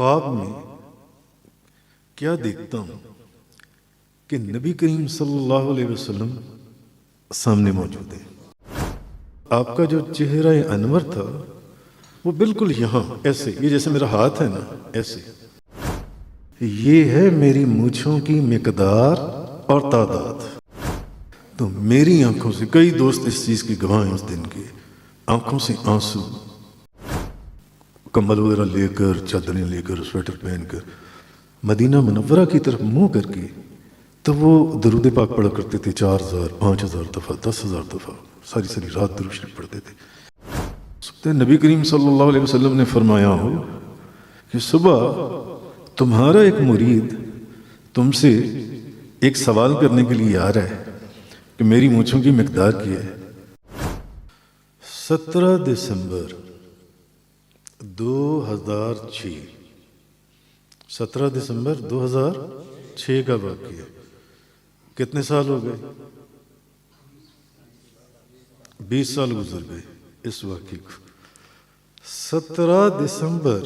خواب میں کیا دیکھتا ہوں کہ نبی کریم صلی اللہ علیہ وسلم سامنے موجود ہے۔ آپ کا جو چہرہ انور تھا وہ بالکل یہاں ایسے، یہ جیسے میرا ہاتھ ہے نا ایسے، یہ ہے میری مونچھوں کی مقدار اور تعداد۔ تو میری آنکھوں سے، کئی دوست اس چیز کی گواہ ہیں اس دن کے، آنکھوں سے آنسو، کمبل وغیرہ لے کر، چادریں لے کر، سویٹر پہن کر مدینہ منورہ کی طرف منہ کر کے تو وہ درود پاک پڑھا کرتے تھے 4000 5000 دفعہ 10,000 دفعہ، ساری ساری رات درود شریف پڑھتے تھے۔ سکتے نبی کریم صلی اللہ علیہ وسلم نے فرمایا ہو کہ صبح تمہارا ایک مرید تم سے ایک سوال کرنے کے لیے آ رہا ہے کہ میری مونچھوں کی مقدار کیا ہے۔ 17 دسمبر 2006، 17 دسمبر 2006 کا واقعہ۔ کتنے سال ہو گئے؟ 20 سال گزر گئے اس واقعے کو۔ 17 دسمبر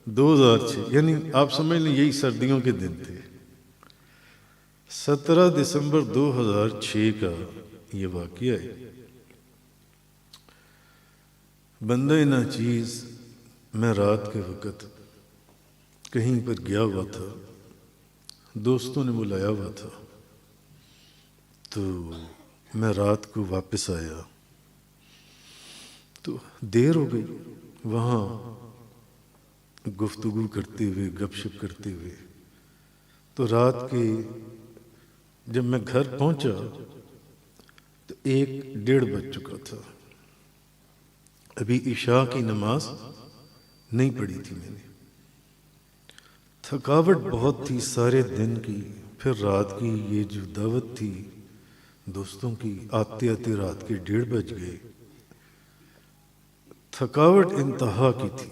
2006، یعنی آپ سمجھ لیں یہی سردیوں کے دن تھے۔ 17 دسمبر 2006 کا یہ واقعہ ہے۔ بندہ ناچیز میں رات کے وقت کہیں پر گیا ہوا تھا، دوستوں نے بلایا ہوا تھا، تو میں رات کو واپس آیا تو دیر ہو گئی، وہاں گفتگو کرتے ہوئے، گپ شپ کرتے ہوئے، تو رات کے جب میں گھر پہنچا تو 1-1:30 بج چکا تھا۔ ابھی عشاء کی نماز نہیں پڑھی تھی میں نے۔ تھکاوٹ بہت تھی سارے دن کی، پھر رات کی یہ جو دعوت تھی دوستوں کی، آتے آتے رات کے 1:30 بج گئے۔ تھکاوٹ انتہا کی تھی۔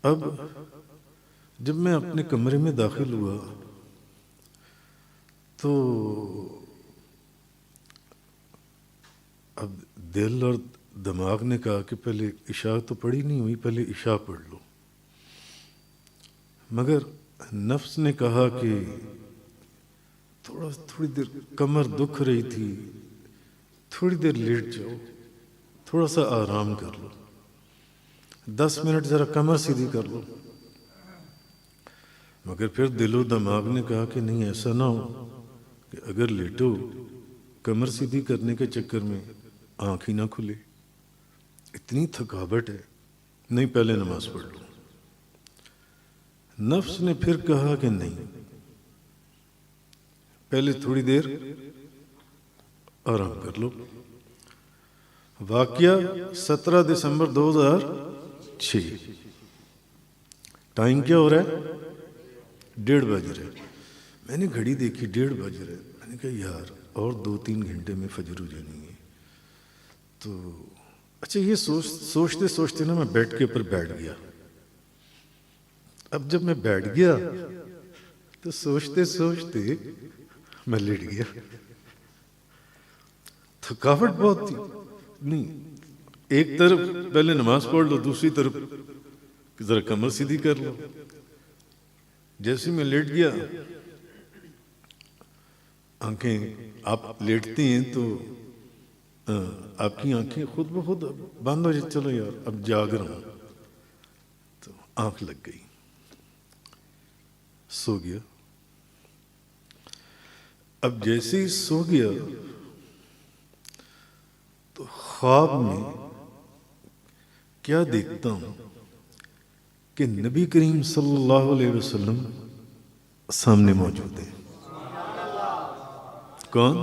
اب جب میں اپنے کمرے میں داخل ہوا تو اب دل اور دماغ نے کہا کہ پہلے عشاء تو پڑھی نہیں ہوئی، پہلے عشاء پڑھ لو، مگر نفس نے کہا کہ تھوڑی دیر کمر دکھ رہی تھی، تھوڑی دیر لیٹ جاؤ، تھوڑا سا آرام کر لو، 10 منٹ ذرا کمر سیدھی کر لو۔ مگر پھر دل و دماغ نے کہا کہ نہیں، ایسا نہ ہو کہ اگر لیٹو کمر سیدھی کرنے کے چکر میں آنکھ ہی نہ کھلے، اتنی تھکاوٹ ہے، نہیں پہلے نماز پڑھ لو۔ نفس نے پھر کہا کہ نہیں، پہلے تھوڑی دیر آرام کر لو۔ واقعہ 17 دسمبر 2006، ٹائم کیا ہو رہا ہے؟ 1:30 بج رہے۔ میں نے گھڑی دیکھی، 1:30 بج رہے۔ میں نے کہا یار اور 2-3 گھنٹے میں فجر ہو جانی ہے۔ تو اچھا، یہ سوچتے سوچتے نا میں بیڈ کے اوپر بیٹھ گیا۔ اب جب میں بیٹھ گیا تو سوچتے سوچتے میں لیٹ گیا۔ تھکاوٹ بہت تھی، نہیں ایک طرف پہلے نماز پڑھ لو، دوسری طرف ذرا کمر سیدھی کر لو۔ جیسے میں لیٹ گیا، آنکھیں، آپ لیٹتے ہیں تو آپ کی آنکھیں خود بخود بند ہو جائے، چلو یار اب جاگ رہا ہوں، تو آنکھ لگ گئی، سو گیا۔ اب جیسے ہی سو گیا تو خواب میں کیا دیکھتا ہوں کہ نبی کریم صلی اللہ علیہ وسلم سامنے موجود ہے۔ کون؟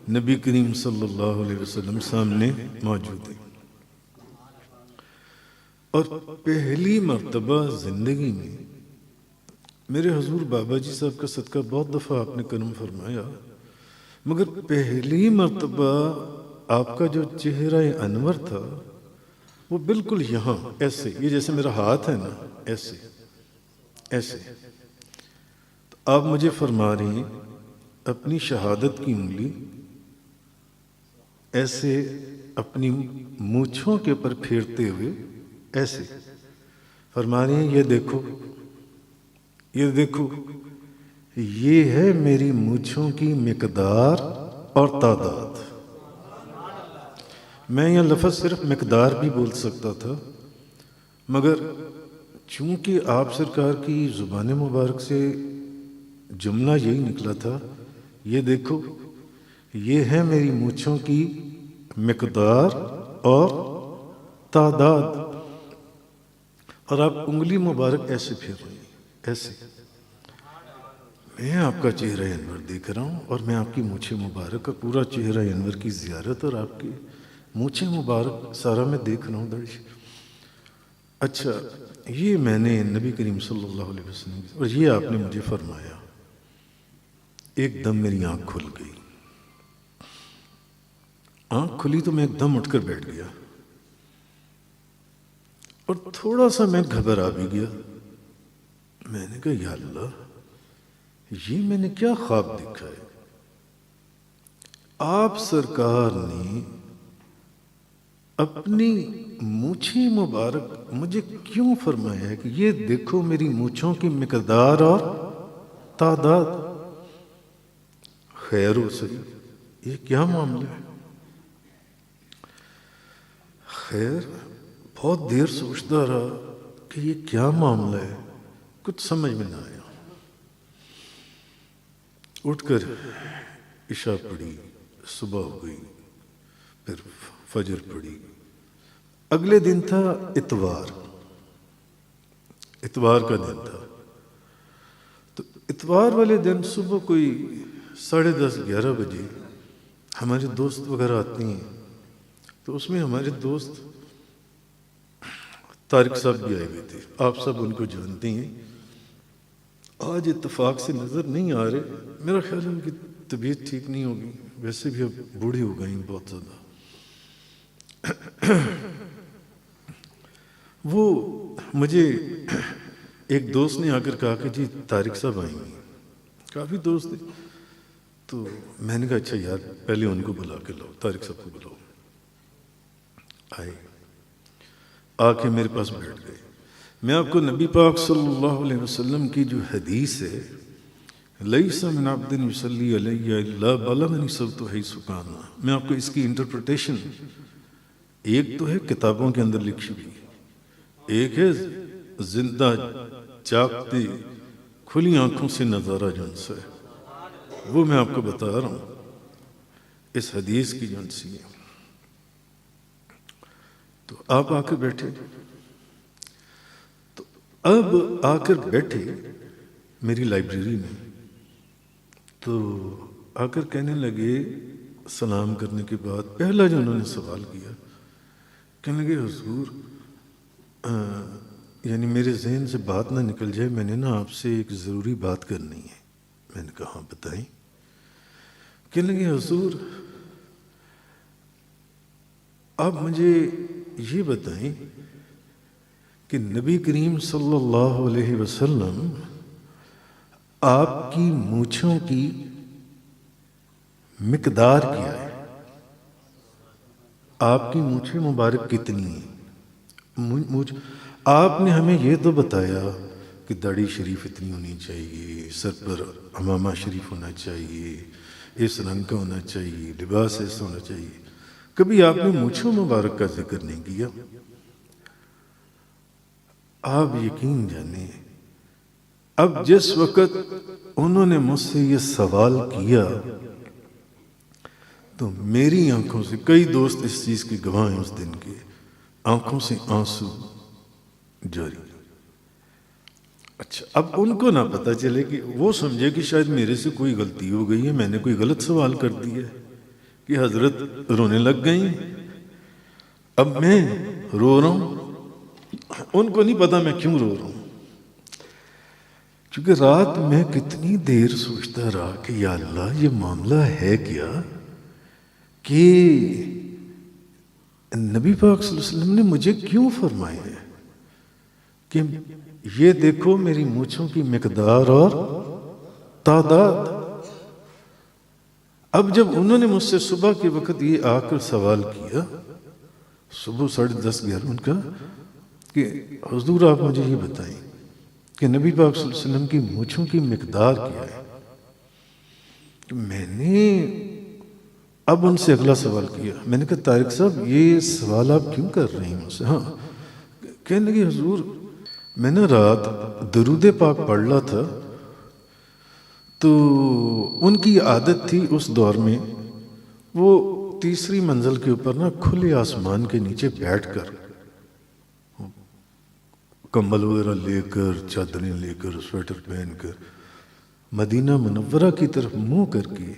نبی کریم صلی اللہ علیہ وسلم سامنے موجود ہے۔ اور پہلی مرتبہ زندگی میں میرے حضور بابا جی صاحب کا صدقہ بہت دفعہ آپ نے کرم فرمایا، مگر پہلی مرتبہ آپ کا جو چہرہ انور تھا وہ بالکل یہاں ایسے، یہ جیسے میرا ہاتھ ہے نا ایسے ایسے۔ تو آپ مجھے فرما رہی ہیں اپنی شہادت کی انگلی ایسے اپنی مونچھوں کے اوپر پھیرتے ہوئے ایسے، فرما رہے ہیں یہ دیکھو، یہ دیکھو، یہ ہے میری مونچھوں کی مقدار اور تعداد۔ میں یہ لفظ صرف مقدار بھی بول سکتا تھا، مگر چونکہ آپ سرکار کی زبان مبارک سے جملہ یہی نکلا تھا، یہ دیکھو، یہ ہے میری مونچھوں کی مقدار اور تعداد، اور آپ انگلی مبارک ایسے پھیر رہی ہیں، ایسے۔ میں آپ کا چہرہ انور دیکھ رہا ہوں، اور میں آپ کی مونچھیں مبارک کا پورا چہرہ انور کی زیارت اور آپ کی مونچھیں مبارک سارا میں دیکھ رہا ہوں درش۔ اچھا، یہ میں نے نبی کریم صلی اللہ علیہ وسلم اور یہ آپ نے مجھے فرمایا، ایک دم میری آنکھ کھل گئی۔ آنکھ کھلی تو میں ایک دم اٹھ کر بیٹھ گیا، اور تھوڑا سا میں گھبرا بھی گیا۔ میں نے کہا یا اللہ، یہ میں نے کیا خواب دیکھا ہے؟ آپ سرکار نے اپنی مونچھیں مبارک مجھے کیوں فرمایا ہے کہ یہ دیکھو میری مونچھوں کی مقدار اور تعداد؟ خیر و صحیح، یہ کیا معاملہ ہے؟ خیر، بہت دیر سوچتا رہا کہ یہ کیا معاملہ ہے، کچھ سمجھ میں نہ آیا۔ اٹھ کر عشاء پڑھی، صبح ہو گئی، پھر فجر پڑھی۔ اگلے دن تھا اتوار، اتوار کا دن تھا، تو اتوار والے دن صبح کوئی 10:30 11 بجے ہمارے دوست وغیرہ آتے ہیں، تو اس میں ہمارے دوست طارق صاحب بھی آئے ہوئے تھے، آپ سب ان کو جانتے ہیں۔ آج اتفاق سے نظر نہیں آ رہے، میرا خیال ہے ان کی طبیعت ٹھیک نہیں ہوگی، ویسے بھی اب بوڑھی ہو گئی بہت زیادہ۔ وہ مجھے ایک دوست نے آ کر کہا کہ جی طارق صاحب آئیں گے، کافی دوست تھے، تو میں نے کہا اچھا یار پہلے ان کو بلا کے لاؤ، طارق صاحب کو بلاؤ۔ آئے، آ کے میرے پاس بیٹھ گئے۔ میں آپ کو نبی پاک صلی اللہ علیہ وسلم کی جو حدیث ہے، لیس من عبد یصلی علی الا بلغنی صوت حیث کان، میں آپ کو اس کی انٹرپریٹیشن، ایک تو ہے کتابوں کے اندر لکھی ہوئی، ایک ہے زندہ جاگتے کھلی آنکھوں سے نظارہ جن سے، وہ میں آپ کو بتا رہا ہوں اس حدیث کی جن سی ہے۔ تو آپ آ کر بیٹھے، تو اب آ کر بیٹھے میری لائبریری میں، تو آ کر کہنے لگے سلام کرنے کے بعد پہلا جو انہوں نے سوال کیا، کہنے لگے حضور یعنی میرے ذہن سے بات نہ نکل جائے، میں نے نا آپ سے ایک ضروری بات کرنی ہے۔ میں نے کہا ہاں بتائیں۔ کہنے لگے حضور آپ مجھے یہ بتائیں کہ نبی کریم صلی اللہ علیہ وسلم آپ کی مونچھوں کی مقدار کیا ہے؟ آپ کی مونچھیں مبارک کتنی ہیں؟ آپ نے ہمیں یہ تو بتایا کہ داڑھی شریف اتنی ہونی چاہیے، سر پر عمامہ شریف ہونا چاہیے، اس رنگ کا ہونا چاہیے، لباس ایسا ہونا چاہیے، کبھی آپ نے مونچھوں مبارک کا ذکر نہیں کیا۔ آپ یقین جانیں، اب جس وقت انہوں نے مجھ سے یہ سوال کیا تو میری آنکھوں سے، کئی دوست اس چیز کے گواہ ہیں اس دن کے، آنکھوں سے آنسو جاری۔ اچھا، اب ان کو نہ پتا چلے کہ وہ سمجھے کہ شاید میرے سے کوئی غلطی ہو گئی ہے، میں نے کوئی غلط سوال کر دیا ہے کہ حضرت رونے لگ گئی، اب میں رو رہا ہوں، ان کو نہیں پتا میں کیوں رو رہا ہوں، کیونکہ رات میں کتنی دیر سوچتا رہا کہ یا اللہ یہ معاملہ ہے کیا کہ نبی پاک صلی اللہ علیہ وسلم نے مجھے کیوں فرمایا ہے کہ یہ دیکھو میری مونچھوں کی مقدار اور تعداد۔ اب جب انہوں نے مجھ سے صبح کے وقت یہ آ کر سوال کیا، صبح 10:30 11 ان کا، کہ حضور آپ مجھے یہ بتائیں کہ نبی پاک صلی اللہ علیہ وسلم کی مونچھوں کی مقدار کیا ہے؟ کہ میں نے اب ان سے اگلا سوال کیا. میں نے کہا طارق صاحب یہ سوال آپ کیوں کر رہے ہیں مجھ سے؟ ہاں. کہنے لگے حضور میں نے رات درود پاک پڑھ رہا تھا تو ان کی عادت تھی اس دور میں وہ تیسری منزل کے اوپر نا کھلے آسمان کے نیچے بیٹھ کر کمبل وغیرہ لے کر چادریں لے کر سویٹر پہن کر مدینہ منورہ کی طرف منہ کر کے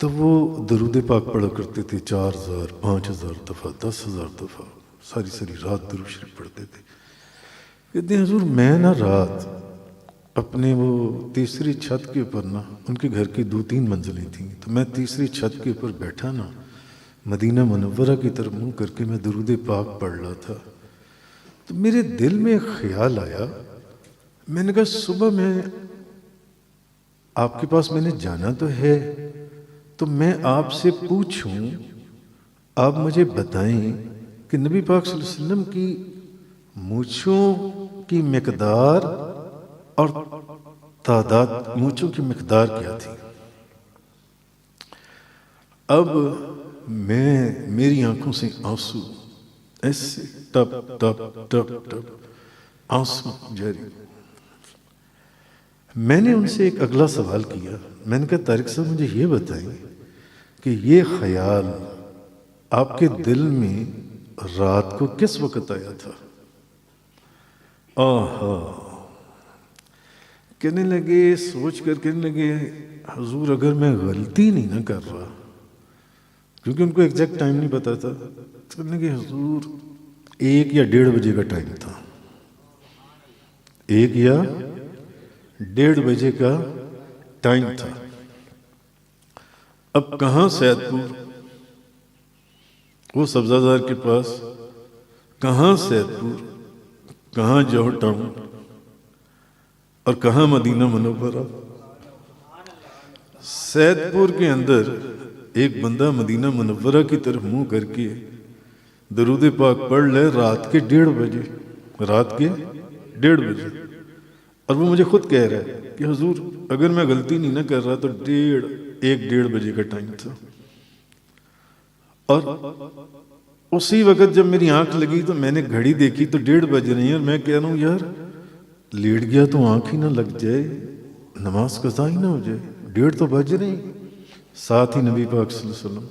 تو وہ درود پاک پڑھا کرتے تھے 4000 5000 دفعہ 10,000 دفعہ ساری رات درود شریف پڑھتے تھے. کہتے ہیں حضور میں نا رات اپنے وہ تیسری چھت کے اوپر نا ان کے گھر کی 2-3 منزلیں تھیں تو میں تیسری چھت کے اوپر بیٹھا نا مدینہ منورہ کی طرف منہ کر کے میں درود پاک پڑھ رہا تھا تو میرے دل میں ایک خیال آیا. میں نے کہا صبح میں آپ کے پاس میں نے جانا تو ہے تو میں آپ سے پوچھوں آپ مجھے بتائیں کہ نبی پاک صلی اللہ علیہ وسلم کی مونچھوں کی مقدار اور تعداد مونچھوں کی مقدار کیا تھی. اب میری آنکھوں سے آنسو ایسے ٹپ ٹپ ٹپ ٹپ آنسو جاری. میں نے ان سے ایک اگلا سوال کیا. میں نے کہا طارق صاحب مجھے یہ بتائیں کہ یہ خیال آپ کے دل میں رات کو کس وقت آیا تھا؟ کہنے لگے سوچ کر کہنے لگے حضور اگر میں غلطی نہیں نہ کر رہا کیونکہ ان کو ایگزیکٹ ٹائم نہیں پتا تھا تو کہنے لگے حضور 1 یا 1:30 بجے کا ٹائم تھا 1 یا 1:30 بجے کا ٹائم تھا. اب کہاں سید پور وہ سبزہ زار کے پاس کہاں سید پور کہاں جوہر ٹاؤن اور کہاں مدینہ منورہ. سید پور کے اندر ایک بندہ مدینہ منورہ کی طرف منہ کر کے درود پاک پڑھ لے رات کے 1:30 بجے رات کے 1:30 بجے اور وہ مجھے خود کہہ رہا ہے کہ حضور اگر میں غلطی نہیں نہ کر رہا تو 1:30 بجے کا ٹائم تھا. اور اسی وقت جب میری آنکھ لگی تو میں نے گھڑی دیکھی تو 1:30 بج رہی ہیں اور میں کہہ رہا ہوں یار لیٹ گیا تو آنکھ ہی نہ لگ جائے نماز قضا ہی نہ ہو جائے 1:30 تو بج رہی. ساتھ ہی نبی پاک صلی اللہ علیہ وسلم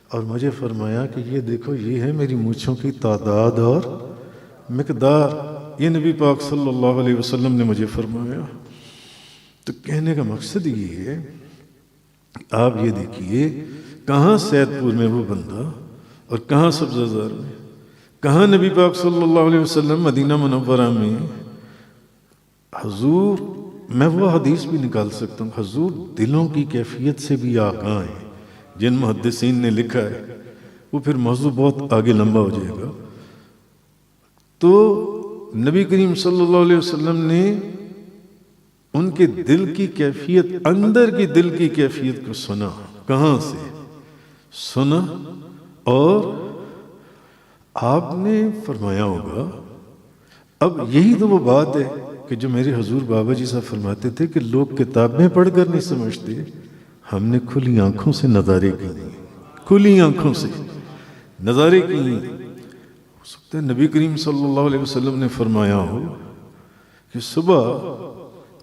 اور مجھے فرمایا کہ یہ دیکھو یہ ہے میری مونچھوں کی تعداد اور مقدار. یہ نبی پاک صلی اللہ علیہ وسلم نے مجھے فرمایا. تو کہنے کا مقصد یہ ہے آپ یہ دیکھیے کہاں سید پور میں وہ بندہ اور کہاں سبزہ زار میں کہاں نبی پاک صلی اللہ علیہ وسلم مدینہ منورہ میں. حضور میں وہ حدیث بھی نکال سکتا ہوں حضور دلوں کی کیفیت سے بھی آگاہ ہیں جن محدثین نے لکھا ہے وہ پھر موضوع بہت آگے لمبا ہو جائے گا. تو نبی کریم صلی اللہ علیہ وسلم نے ان کے دل کی کیفیت اندر کی دل کی کیفیت کو سنا. کہاں سے سنا؟ اور آپ نے فرمایا ہوگا اب یہی تو وہ بات ہے کہ جو میرے حضور بابا جی صاحب فرماتے تھے کہ لوگ کتابیں پڑھ کر نہیں سمجھتے ہم نے کھلی آنکھوں سے نظارے کی کھلی آنکھوں سے نظارے کی. ہو سکتا ہے نبی کریم صلی اللہ علیہ وسلم نے فرمایا ہو کہ صبح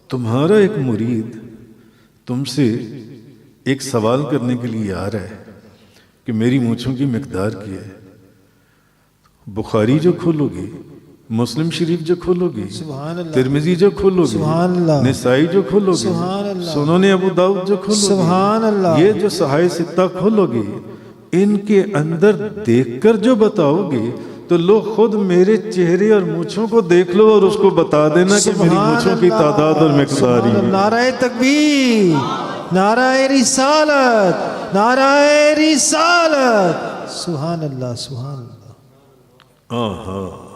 تمہارا ایک مرید تم سے ایک سوال کرنے کے لیے آ رہا ہے کہ میری مونچھوں کی مقدار کیا ہے. بخاری جو کھولو گے مسلم شریف جو کھولو گے ترمذی جو کھولو گے نسائی جو کھولو گے سنن ابو داؤد جو کھولو گے یہ جو صحاح ستہ کھولو گے ان کے اندر دیکھ کر جو بتاؤ گے تو لوگ خود میرے چہرے اور مونچھوں کو دیکھ لو اور اس کو بتا دینا کہ میری مونچھوں کی تعداد اور مقدار ہے. نعرہ تکبیر نعرہ رسالت نعرہ رسالت سبحان اللہ سبحان اللہ. آہا